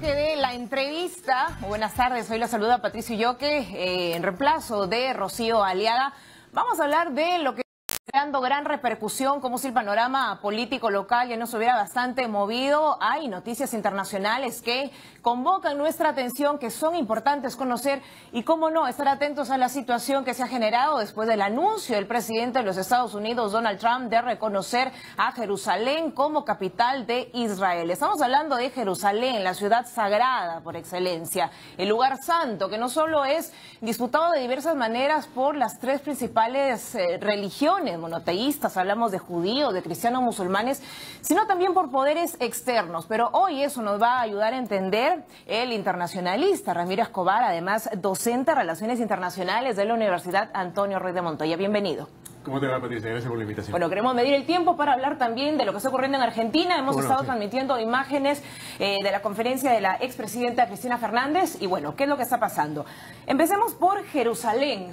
bloque de la entrevista. Buenas tardes, hoy la saluda Patricio Yoque, en reemplazo de Rocío Aliaga. Vamos a hablar de lo que está dando gran repercusión, como si el panorama político local ya nos hubiera bastante movido. Hay noticias internacionales que convocan nuestra atención, que son importantes conocer y, cómo no, estar atentos a la situación que se ha generado después del anuncio del presidente de los Estados Unidos, Donald Trump, de reconocer a Jerusalén como capital de Israel. Estamos hablando de Jerusalén, la ciudad sagrada por excelencia, el lugar santo, que no solo es disputado de diversas maneras por las tres principales religiones monoteístas, hablamos de judíos, de cristianos, musulmanes, sino también por poderes externos. Pero hoy eso nos va a ayudar a entender el internacionalista Ramiro Escobar, además docente de Relaciones Internacionales de la Universidad Antonio Ruiz de Montoya. Bienvenido. ¿Cómo te va, Patricia? Gracias por la invitación. Bueno, queremos medir el tiempo para hablar también de lo que está ocurriendo en Argentina. Hemos estado transmitiendo imágenes de la conferencia de la expresidenta Cristina Fernández. Y bueno, ¿qué es lo que está pasando? Empecemos por Jerusalén.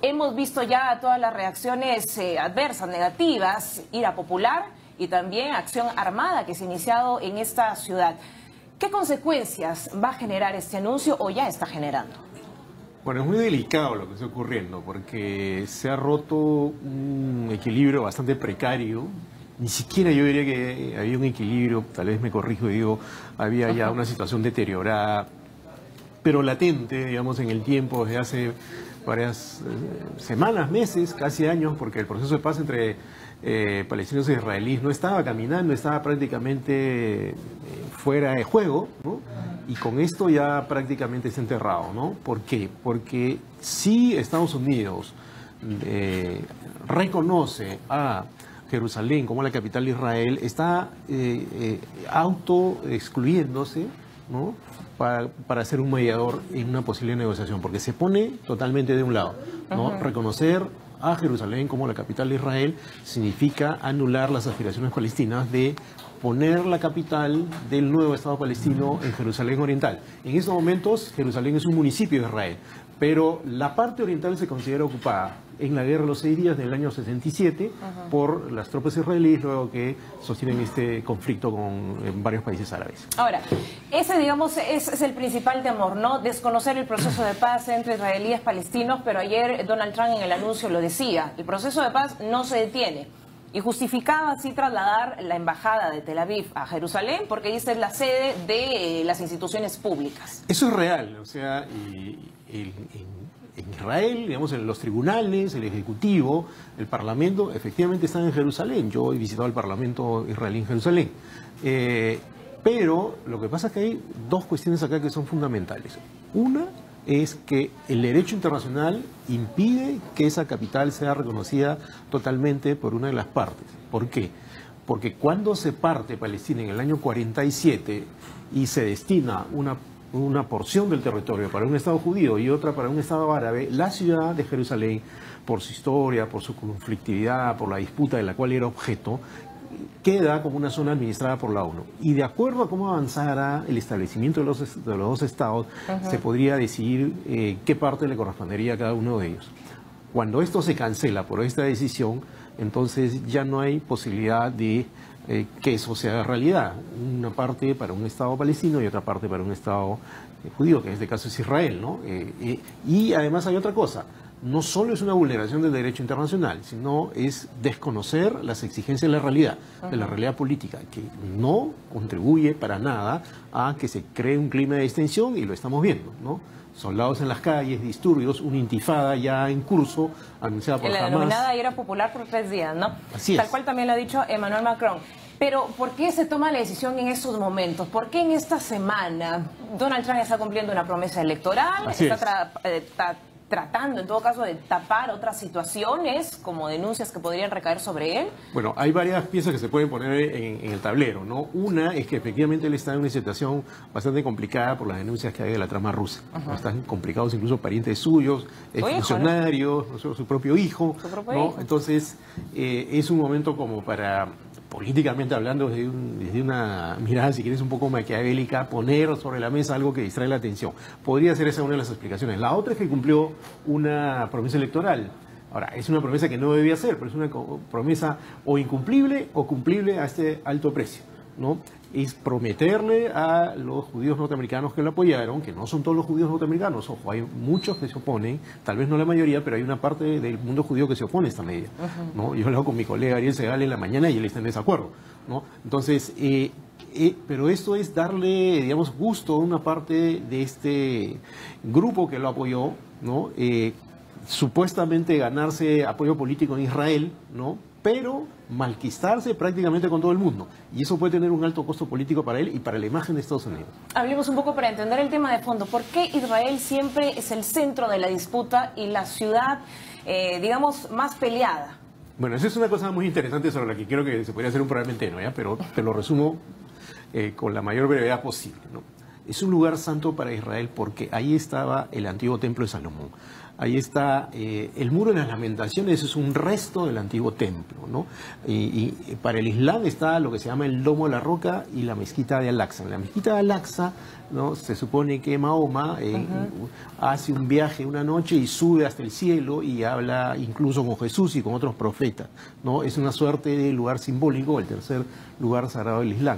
Hemos visto ya todas las reacciones adversas, negativas, ira popular y también acción armada que se ha iniciado en esta ciudad. ¿Qué consecuencias va a generar este anuncio o ya está generando? Bueno, es muy delicado lo que está ocurriendo porque se ha roto un equilibrio bastante precario. Ni siquiera yo diría que había un equilibrio, tal vez me corrijo y digo, había ya una situación deteriorada, pero latente, digamos, en el tiempo, desde hace varias semanas, meses, casi años, porque el proceso de paz entre palestinos e israelíes no estaba caminando, estaba prácticamente fuera de juego, ¿no? Y con esto ya prácticamente está enterrado, ¿no? ¿Por qué? Porque si Estados Unidos reconoce a Jerusalén como la capital de Israel, está auto-excluyéndose, ¿no? Para ser un mediador en una posible negociación, porque se pone totalmente de un lado, ¿no? Reconocer a Jerusalén como la capital de Israel significa anular las aspiraciones palestinas de poner la capital del nuevo Estado palestino en Jerusalén Oriental. En estos momentos, Jerusalén es un municipio de Israel, pero la parte oriental se considera ocupada en la Guerra de los 6 días del año 67 por las tropas israelíes, luego que sostienen este conflicto con varios países árabes. Ahora, ese, digamos, es el principal temor, ¿no? Desconocer el proceso de paz entre israelíes y palestinos, pero ayer Donald Trump en el anuncio lo decía, el proceso de paz no se detiene. Y justificaba así trasladar la embajada de Tel Aviv a Jerusalén porque dice es la sede de las instituciones públicas. Eso es real, o sea, en Israel, digamos, en los tribunales, el Ejecutivo, el Parlamento, efectivamente están en Jerusalén. Yo he visitado el Parlamento israelí en Jerusalén. Pero lo que pasa es que hay dos cuestiones acá que son fundamentales. Una es que el derecho internacional impide que esa capital sea reconocida totalmente por una de las partes. ¿Por qué? Porque cuando se parte Palestina en el año 47 y se destina una porción del territorio para un Estado judío y otra para un Estado árabe, la ciudad de Jerusalén, por su historia, por su conflictividad, por la disputa de la cual era objeto, queda como una zona administrada por la ONU. Y de acuerdo a cómo avanzara el establecimiento de los dos estados, se podría decidir qué parte le correspondería a cada uno de ellos. Cuando esto se cancela por esta decisión, entonces ya no hay posibilidad de que eso sea realidad. Una parte para un Estado palestino y otra parte para un Estado judío, que en este caso es Israel, ¿no? Y además hay otra cosa. No solo es una vulneración del derecho internacional, sino es desconocer las exigencias de la realidad política, que no contribuye para nada a que se cree un clima de distensión, y lo estamos viendo, ¿no? Soldados en las calles, disturbios, una intifada ya en curso, anunciada por Hamas. La denominada Ira Popular por 3 días, ¿no? Así es. Tal cual también lo ha dicho Emmanuel Macron. Pero, ¿por qué se toma la decisión en estos momentos? ¿Por qué en esta semana Donald Trump está cumpliendo una promesa electoral? Está tratando, en todo caso, de tapar otras situaciones, como denuncias que podrían recaer sobre él? Bueno, hay varias piezas que se pueden poner en el tablero, ¿no? Una es que efectivamente él está en una situación bastante complicada por las denuncias que hay de la trama rusa. Están complicados incluso parientes suyos, funcionarios, ¿no? Su propio hijo, ¿no? Entonces, es un momento como para, políticamente hablando, desde una mirada, si quieres, un poco maquiavélica, poner sobre la mesa algo que distrae la atención. Podría ser esa una de las explicaciones. La otra es que cumplió una promesa electoral. Ahora, es una promesa que no debía hacer, pero es una promesa o incumplible o cumplible a este alto precio, ¿no? es prometerle a los judíos norteamericanos que lo apoyaron, que no son todos los judíos norteamericanos, ojo, hay muchos que se oponen, tal vez no la mayoría, pero hay una parte del mundo judío que se opone a esta medida, ¿no? Yo he hablado con mi colega Ariel Segal en la mañana y él está en desacuerdo, ¿no? Entonces, pero esto es darle, digamos, gusto a una parte de este grupo que lo apoyó, ¿no? Supuestamente ganarse apoyo político en Israel, ¿no? Pero malquistarse prácticamente con todo el mundo. Y eso puede tener un alto costo político para él y para la imagen de Estados Unidos. Hablemos un poco para entender el tema de fondo. ¿Por qué Israel siempre es el centro de la disputa y la ciudad, digamos, más peleada? Bueno, esa es una cosa muy interesante sobre la que creo que se podría hacer un programa entero, ¿ya? Pero te lo resumo con la mayor brevedad posible, ¿no? Es un lugar santo para Israel porque ahí estaba el antiguo templo de Salomón. Ahí está el Muro de las Lamentaciones, es un resto del antiguo templo, ¿no? Y para el Islam está lo que se llama el Domo de la Roca y la Mezquita de Al-Aqsa. En la Mezquita de Al-Aqsa, ¿no? Se supone que Mahoma hace un viaje una noche y sube hasta el cielo y habla incluso con Jesús y con otros profetas, ¿no? Es una suerte de lugar simbólico, el tercer lugar sagrado del Islam.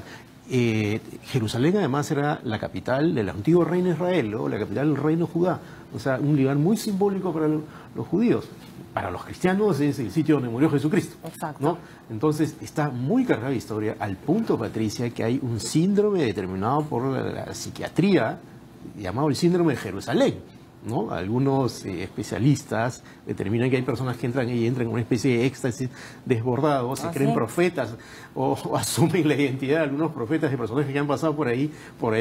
Jerusalén además era la capital del antiguo reino de Israel, ¿no? La capital del reino de Judá, o sea, un lugar muy simbólico para los judíos. Para los cristianos es el sitio donde murió Jesucristo. Exacto. ¿No? Entonces está muy cargada de historia, al punto, Patricia, que hay un síndrome determinado por la psiquiatría llamado el síndrome de Jerusalén, ¿no? Algunos especialistas determinan que hay personas que entran en una especie de éxtasis desbordado, se creen profetas o asumen la identidad de algunos profetas y personajes que han pasado por ahí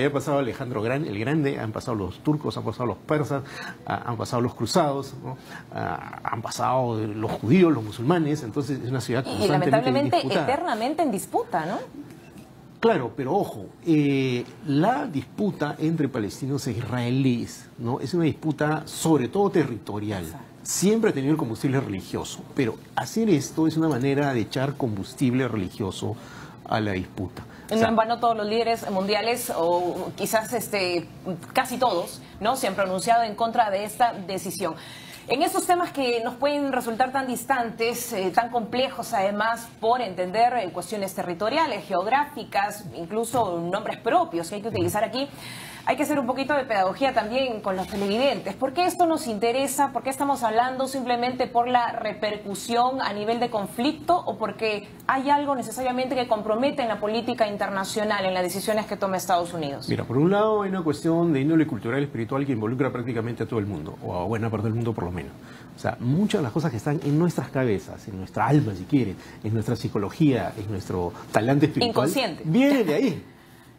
ha pasado Alejandro el Grande, han pasado los turcos, han pasado los persas, han pasado los cruzados, ¿no? Han pasado los judíos, los musulmanes, entonces es una ciudad constantemente lamentablemente disputada. eternamente en disputa, ¿no? Claro, pero ojo, la disputa entre palestinos e israelíes, ¿no? Es una disputa sobre todo territorial. Siempre ha tenido el combustible religioso, pero hacer esto es una manera de echar combustible religioso a la disputa. No en vano todos los líderes mundiales, o quizás casi todos, ¿no? Se han pronunciado en contra de esta decisión. En estos temas que nos pueden resultar tan distantes, tan complejos además por entender cuestiones territoriales, geográficas, incluso nombres propios que hay que utilizar aquí, hay que hacer un poquito de pedagogía también con los televidentes. ¿Por qué esto nos interesa? ¿Por qué estamos hablando simplemente por la repercusión a nivel de conflicto o porque hay algo necesariamente que compromete en la política internacional, en las decisiones que toma Estados Unidos? Mira, por un lado hay una cuestión de índole cultural y espiritual que involucra prácticamente a todo el mundo, o a buena parte del mundo por lo menos. O sea, muchas de las cosas que están en nuestras cabezas, en nuestra alma si quieren, en nuestra psicología, en nuestro talante espiritual, inconsciente, viene de ahí,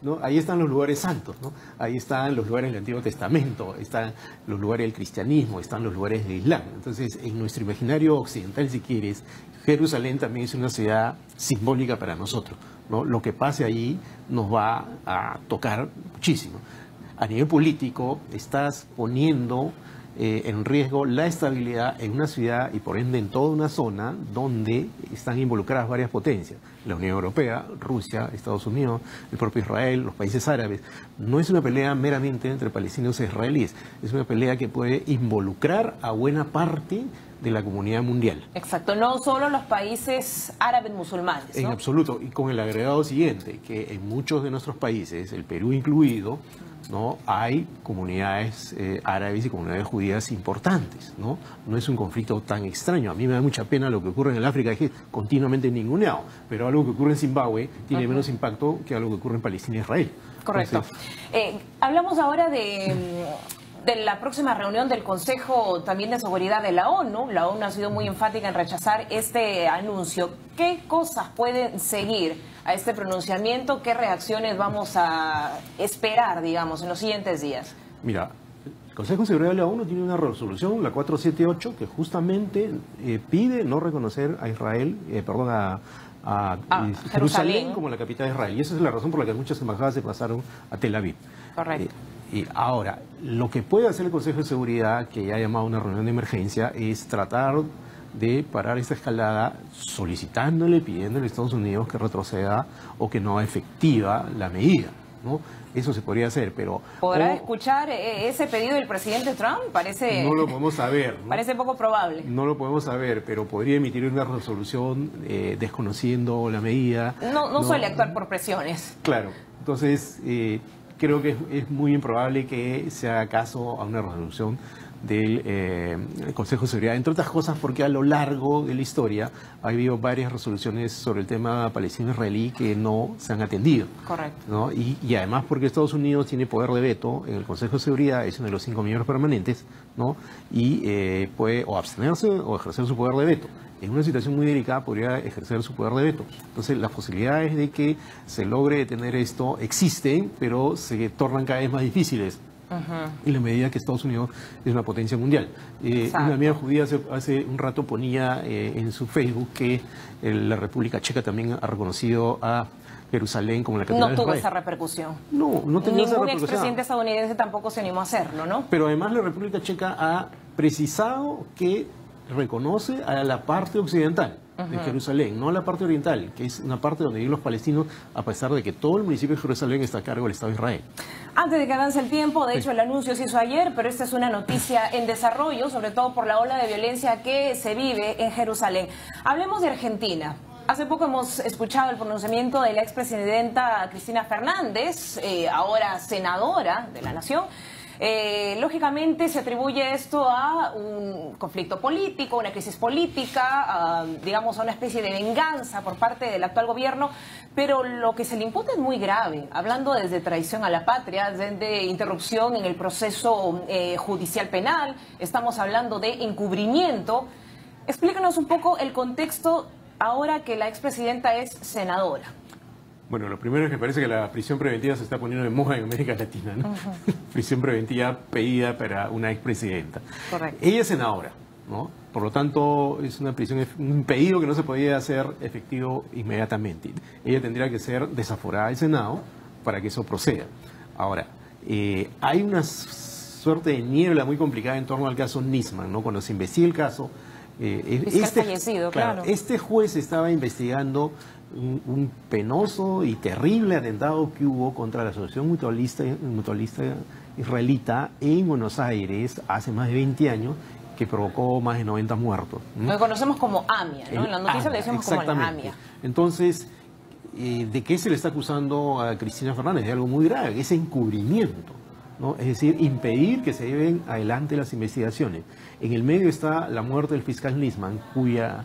¿no? Ahí están los lugares santos, ¿no? Ahí están los lugares del Antiguo Testamento, están los lugares del cristianismo, están los lugares del Islam. Entonces, en nuestro imaginario occidental, si quieres, Jerusalén también es una ciudad simbólica para nosotros, ¿no? Lo que pase allí nos va a tocar muchísimo. A nivel político, estás poniendo en riesgo la estabilidad en una ciudad y por ende en toda una zona donde están involucradas varias potencias, la Unión Europea, Rusia, Estados Unidos, el propio Israel, los países árabes. No es una pelea meramente entre palestinos e israelíes, es una pelea que puede involucrar a buena parte de la comunidad mundial. Exacto, no solo los países árabes musulmanes, ¿no? En absoluto, y con el agregado siguiente, que en muchos de nuestros países, el Perú incluido, ¿no? Hay comunidades árabes y comunidades judías importantes, ¿no? No es un conflicto tan extraño. A mí me da mucha pena lo que ocurre en el África, que es continuamente ninguneado, pero algo que ocurre en Zimbabue tiene menos impacto que algo que ocurre en Palestina e Israel. Correcto. Entonces, hablamos ahora de la próxima reunión del Consejo también de Seguridad de la ONU. La ONU ha sido muy enfática en rechazar este anuncio. ¿Qué cosas pueden seguir a este pronunciamiento? ¿Qué reacciones vamos a esperar, digamos, en los siguientes días? Mira, el Consejo de Seguridad de la ONU tiene una resolución, la 478, que justamente pide no reconocer a Israel, a Jerusalén como la capital de Israel. Y esa es la razón por la que muchas embajadas se pasaron a Tel Aviv. Correcto. Y ahora, lo que puede hacer el Consejo de Seguridad, que ya ha llamado a una reunión de emergencia, es tratar de parar esta escalada solicitándole, pidiéndole a Estados Unidos que retroceda o que no efectiva la medida, ¿no? Eso se podría hacer, pero... ¿Podrá escuchar ese pedido del presidente Trump? Parece... No lo podemos saber, ¿no? Parece poco probable. No lo podemos saber, pero podría emitir una resolución desconociendo la medida. No suele actuar por presiones. Claro, entonces creo que es muy improbable que se haga caso a una resolución del Consejo de Seguridad, entre otras cosas porque a lo largo de la historia ha habido varias resoluciones sobre el tema palestino-israelí que no se han atendido. Correcto. ¿No? Y además porque Estados Unidos tiene poder de veto en el Consejo de Seguridad, es uno de los 5 miembros permanentes, ¿no? Y puede o abstenerse o ejercer su poder de veto. En una situación muy delicada podría ejercer su poder de veto. Entonces las posibilidades de que se logre detener esto existen, pero se tornan cada vez más difíciles. En la medida que Estados Unidos es una potencia mundial. Una amiga judía hace un rato ponía en su Facebook que la República Checa también ha reconocido a Jerusalén como la capital de Israel. No tuvo esa repercusión. No tenía esa repercusión. Ningún expresidente estadounidense tampoco se animó a hacerlo, ¿no? Pero además la República Checa ha precisado que reconoce a la parte occidental de Jerusalén, no a la parte oriental, que es una parte donde viven los palestinos, a pesar de que todo el municipio de Jerusalén está a cargo del Estado de Israel. Antes de que avance el tiempo, de hecho el anuncio se hizo ayer, pero esta es una noticia en desarrollo, sobre todo por la ola de violencia que se vive en Jerusalén. Hablemos de Argentina. Hace poco hemos escuchado el pronunciamiento de la expresidenta Cristina Fernández, ahora senadora de la Nación. Lógicamente se atribuye esto a un conflicto político, una crisis política, digamos a una especie de venganza por parte del actual gobierno, pero lo que se le imputa es muy grave, hablando desde traición a la patria, desde interrupción en el proceso judicial penal, estamos hablando de encubrimiento. Explícanos un poco el contexto ahora que la expresidenta es senadora. Bueno, lo primero es que parece que la prisión preventiva se está poniendo de moda en América Latina, ¿no? Prisión preventiva pedida para una expresidenta. Correcto. Ella es senadora, ¿no? Por lo tanto, es una prisión, un pedido que no se podía hacer efectivo inmediatamente. Ella tendría que ser desaforada del Senado para que eso proceda. Ahora, hay una suerte de niebla muy complicada en torno al caso Nisman, ¿no? Cuando se investiga el caso, fallecido, claro. Este juez estaba investigando un penoso y terrible atentado que hubo contra la Asociación Mutualista Israelita en Buenos Aires hace más de 20 años, que provocó más de 90 muertos, ¿no? Lo conocemos como AMIA, ¿no? En la noticia le decimos como la AMIA. Entonces, ¿de qué se le está acusando a Cristina Fernández? De algo muy grave, que es encubrimiento, ¿no? Es decir, impedir que se lleven adelante las investigaciones. En el medio está la muerte del fiscal Nisman, cuyas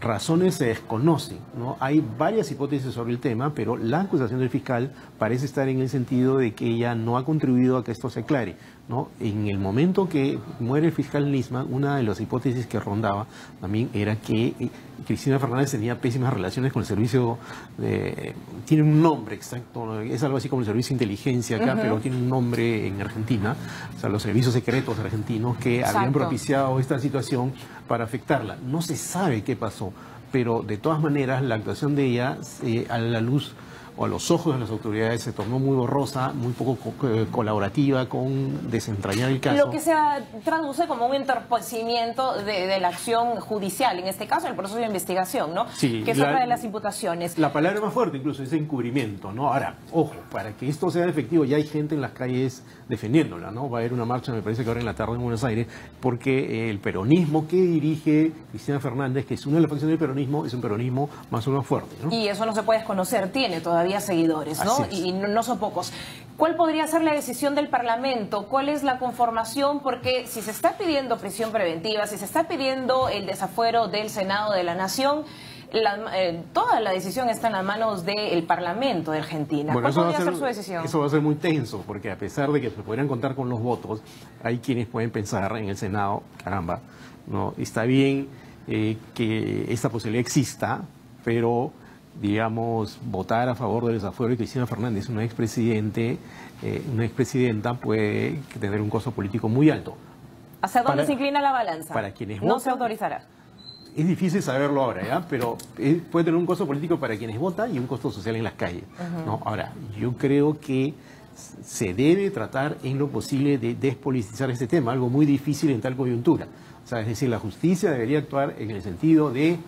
razones se desconocen, ¿no? Hay varias hipótesis sobre el tema, pero la acusación del fiscal parece estar en el sentido de que ella no ha contribuido a que esto se aclare, ¿no? En el momento que muere el fiscal Nisman, una de las hipótesis que rondaba también era que Cristina Fernández tenía pésimas relaciones con el servicio, tiene un nombre exacto, es algo así como el servicio de inteligencia acá, pero tiene un nombre en Argentina, o sea, los servicios secretos argentinos que habían propiciado esta situación para afectarla. No se sabe qué pasó, pero de todas maneras la actuación de ella a la luz o a los ojos de las autoridades se tornó muy borrosa, muy poco colaborativa con desentrañar el caso. Lo que se traduce como un entorpecimiento de la acción judicial, en este caso el proceso de investigación, ¿no? Sí, que es otra de las imputaciones. La palabra más fuerte incluso es encubrimiento, ¿no? Ahora, ojo, para que esto sea efectivo ya hay gente en las calles defendiéndola, ¿no? Va a haber una marcha, me parece que ahora en la tarde en Buenos Aires, porque el peronismo que dirige Cristina Fernández, que es una de las facciones del peronismo, es un peronismo más o menos fuerte, ¿no? Y eso no se puede desconocer, tiene todavía seguidores, ¿no? Y no son pocos. ¿Cuál podría ser la decisión del Parlamento? ¿Cuál es la conformación? Porque si se está pidiendo prisión preventiva, si se está pidiendo el desafuero del Senado de la Nación, toda la decisión está en las manos del Parlamento de Argentina. Bueno, ¿Cuál podría ser su decisión? Eso va a ser muy tenso, porque a pesar de que se podrían contar con los votos, hay quienes pueden pensar en el Senado, caramba, no, está bien que esta posibilidad exista, pero digamos, votar a favor del desafuero de Cristina Fernández, una expresidenta, puede tener un costo político muy alto. ¿Hacia dónde se inclina la balanza? Para quienes no se autorizará. Es difícil saberlo ahora, ¿ya? Pero puede tener un costo político para quienes votan y un costo social en las calles, ¿no? Ahora, yo creo que se debe tratar en lo posible de despolitizar este tema, algo muy difícil en tal coyuntura. O sea, es decir, la justicia debería actuar en el sentido de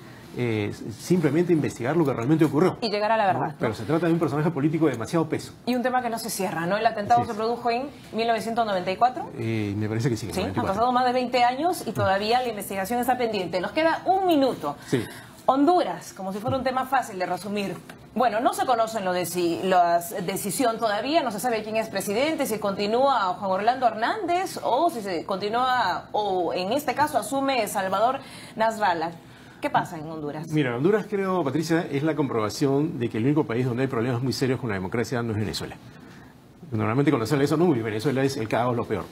simplemente investigar lo que realmente ocurrió. Y llegar a la verdad. ¿No? Pero se trata de un personaje político de demasiado peso. Y un tema que no se cierra, ¿no? El atentado se produjo en 1994. Me parece que sí. Sí, han pasado más de 20 años y todavía la investigación está pendiente. Nos queda un minuto. Sí. Honduras, como si fuera un tema fácil de resumir. Bueno, no se conocen la decisión todavía, no se sabe quién es presidente, si continúa Juan Orlando Hernández o si se continúa, o en este caso asume Salvador Nasrallah. ¿Qué pasa en Honduras? Mira, Honduras, creo, Patricia, es la comprobación de que el único país donde hay problemas muy serios con la democracia no es Venezuela. Normalmente cuando sale eso, no, Venezuela es el caos, lo peor.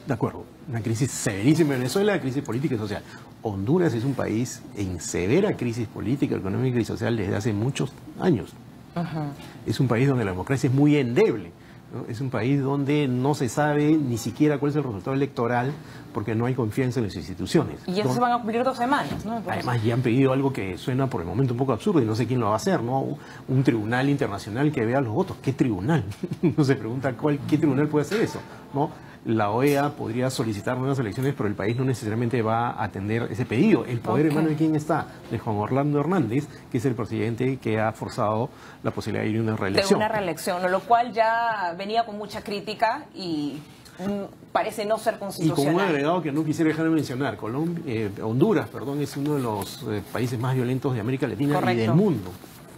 De acuerdo, una crisis severísima en Venezuela, crisis política y social. Honduras es un país en severa crisis política, económica y social desde hace muchos años. Es un país donde la democracia es muy endeble, ¿no? Es un país donde no se sabe ni siquiera cuál es el resultado electoral porque no hay confianza en las instituciones. Y eso se van a cumplir 2 semanas, ¿no? Además, ya han pedido algo que suena por el momento un poco absurdo y no sé quién lo va a hacer, ¿no? Un tribunal internacional que vea los votos. ¿Qué tribunal? Uno se pregunta qué tribunal puede hacer eso, ¿no? La OEA podría solicitar nuevas elecciones, pero el país no necesariamente va a atender ese pedido. El poder en manos de quién está, de Juan Orlando Hernández, que es el presidente que ha forzado la posibilidad de ir a una reelección. De una reelección, lo cual ya venía con mucha crítica y parece no ser constitucional. Y con un agregado que no quisiera dejar de mencionar, Honduras, es uno de los países más violentos de América Latina. Correcto.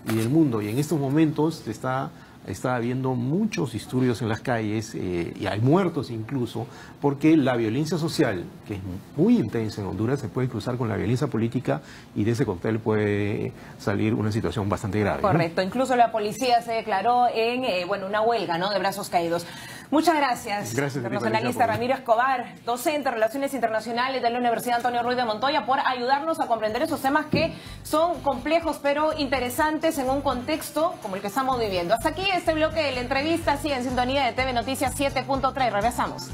y del mundo. Y en estos momentos está habiendo muchos disturbios en las calles y hay muertos incluso, porque la violencia social, que es muy intensa en Honduras, se puede cruzar con la violencia política y de ese cóctel puede salir una situación bastante grave. Correcto, ¿no? Incluso la policía se declaró en una huelga, ¿no?, de brazos caídos. Muchas gracias. Gracias, internacionalista Ramiro Escobar, docente de Relaciones Internacionales de la Universidad Antonio Ruiz de Montoya, por ayudarnos a comprender esos temas que son complejos pero interesantes en un contexto como el que estamos viviendo. Hasta aquí este bloque de la entrevista. Sigue en sintonía de TV Noticias 7.3. Regresamos.